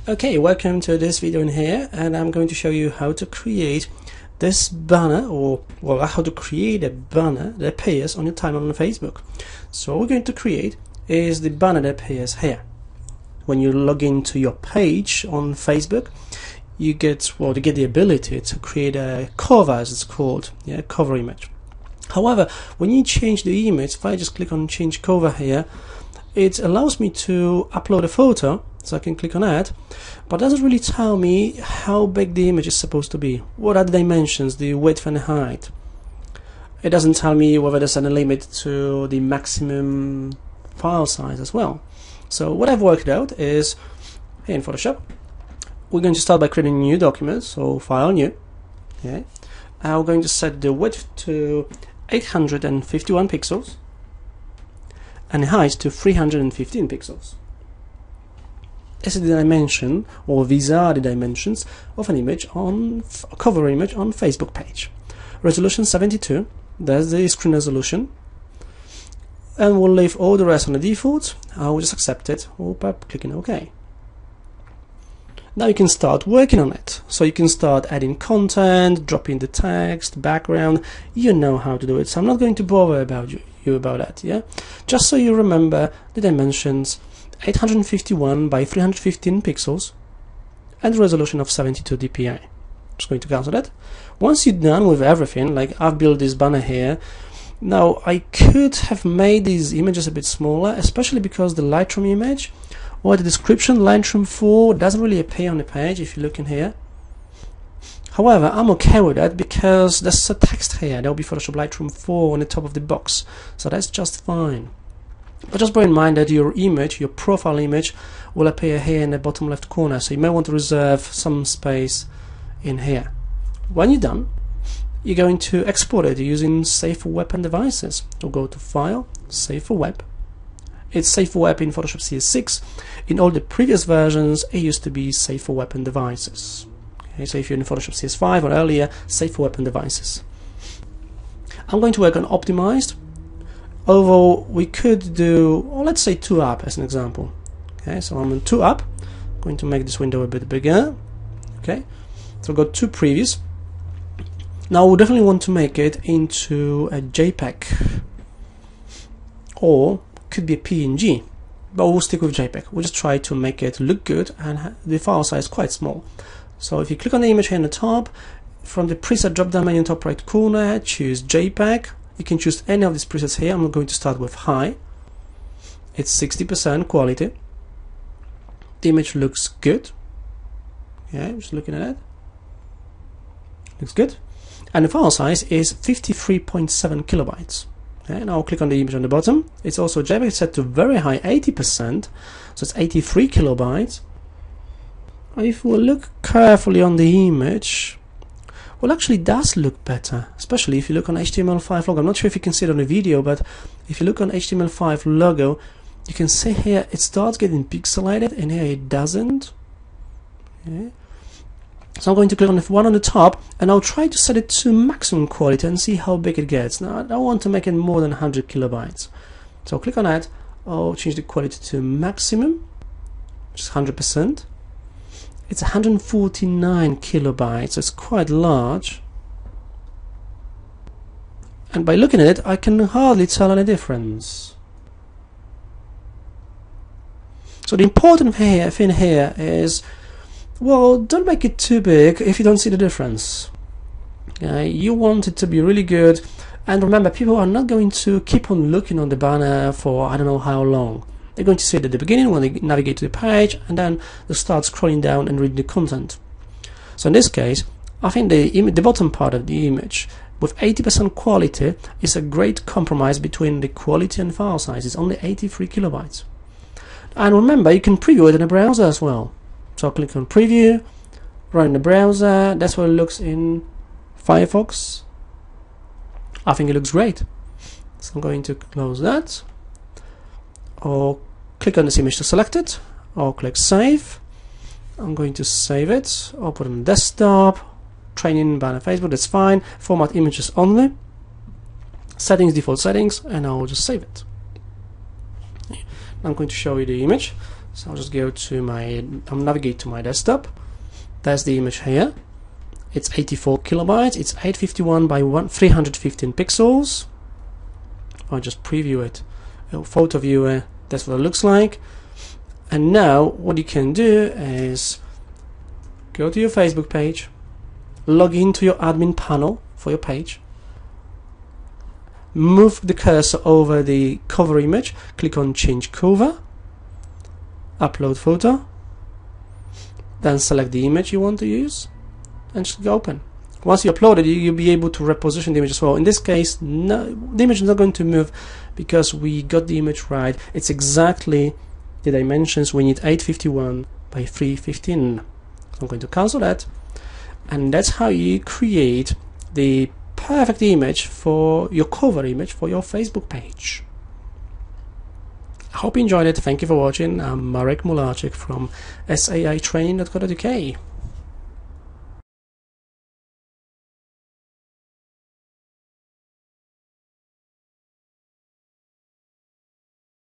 Okay, welcome to this video in here, and I'm going to show you how to create this banner, or well, how to create a banner that appears on your timeline on Facebook. So what we're going to create is the banner that appears here. When you log into your page on Facebook, you get the ability to create a cover, as it's called, cover image. However, when you change the image, if I just click on change cover here, it allows me to upload a photo, so I can click on add, but doesn't really tell me how big the image is supposed to be. What are the dimensions, the width and the height? It doesn't tell me whether there's any limit to the maximum file size as well. So what I've worked out is, here in Photoshop, we're going to start by creating a new document, so file new. Okay. We're going to set the width to 851 pixels and the height to 315 pixels. This is the dimension, or these are the dimensions of an image on a cover image on Facebook page. Resolution 72, that's the screen resolution, and we'll leave all the rest on the default. I'll just accept it by clicking OK. Now you can start working on it. So you can start adding content, dropping the text, background. You know how to do it, so I'm not going to bother about you about that. Yeah, just so you remember the dimensions: 851 by 315 pixels and a resolution of 72 dpi. Just going to cancel that. Once you're done with everything, like I've built this banner here, now I could have made these images a bit smaller, especially because the Lightroom image or the description Lightroom 4 doesn't really appear on the page if you look in here. However, I'm okay with that because there's a text here. There'll be Photoshop Lightroom 4 on the top of the box, so that's just fine. But just bear in mind that your image, your profile image, will appear here in the bottom left corner, so you may want to reserve some space in here. When you're done, you're going to export it using Save for Web and Devices. So go to File, Save for Web. It's Save for Web in Photoshop CS6. In all the previous versions, it used to be Save for Web and Devices. Okay, so if you're in Photoshop CS5 or earlier, Save for Web and Devices. I'm going to work on Optimized. Although we could do, well, let's say 2 up as an example. Okay, so I'm on 2 up. I'm going to make this window a bit bigger. Okay, so go to Previews. Now we definitely want to make it into a JPEG, or could be a PNG, but we'll stick with JPEG. We'll just try to make it look good, and the file size is quite small. So if you click on the image here in the top, from the preset drop down menu in the top right corner, choose JPEG. You can choose any of these presets here. I'm going to start with high. It's 60% quality. The image looks good. Yeah, just looking at it. Looks good. And the file size is 53.7 kilobytes. Okay, now I'll click on the image on the bottom. It's also JPEG set to very high, 80%. So it's 83 kilobytes. If we look carefully on the image, well, actually it does look better, especially if you look on HTML5 logo. I'm not sure if you can see it on the video, but if you look on HTML5 logo, you can see here it starts getting pixelated, and here it doesn't. Okay. So I'm going to click on the one on the top, and I'll try to set it to maximum quality and see how big it gets. Now I don't want to make it more than 100 kilobytes. So I'll click on that. I'll change the quality to maximum, which is 100%. It's 149 kilobytes, so it's quite large. And by looking at it, I can hardly tell any difference. So the important thing here is, well, don't make it too big if you don't see the difference. You want it to be really good, and remember, people are not going to keep on looking on the banner for I don't know how long. They're going to see it at the beginning when they navigate to the page, and then they'll start scrolling down and reading the content. So in this case, I think the bottom part of the image with 80% quality is a great compromise between the quality and file size. It's only 83 kilobytes. And remember, you can preview it in a browser as well. So I'll click on Preview, run in the browser. That's how it looks in Firefox. I think it looks great. So I'm going to close that. Or click on this image to select it, or click Save. I'm going to save it. I'll put it on desktop, training banner Facebook, that's fine. Format images only. Settings, default settings, and I'll just save it. I'm going to show you the image. So I'll just go to I'll navigate to my desktop. There's the image here. It's 84 kilobytes. It's 851 by 315 pixels. I'll just preview it. Photo viewer, that's what it looks like. And now what you can do is go to your Facebook page, log into your admin panel for your page, move the cursor over the cover image, click on change cover, upload photo, then select the image you want to use and just open. Once you upload it, you'll be able to reposition the image as well. In this case, no, the image is not going to move because we got the image right. It's exactly the dimensions. We need 851 by 315. So I'm going to cancel that, and that's how you create the perfect image for your cover image for your Facebook page. I hope you enjoyed it. Thank you for watching. I'm Marek Mularczyk from SAItraining.co.uk.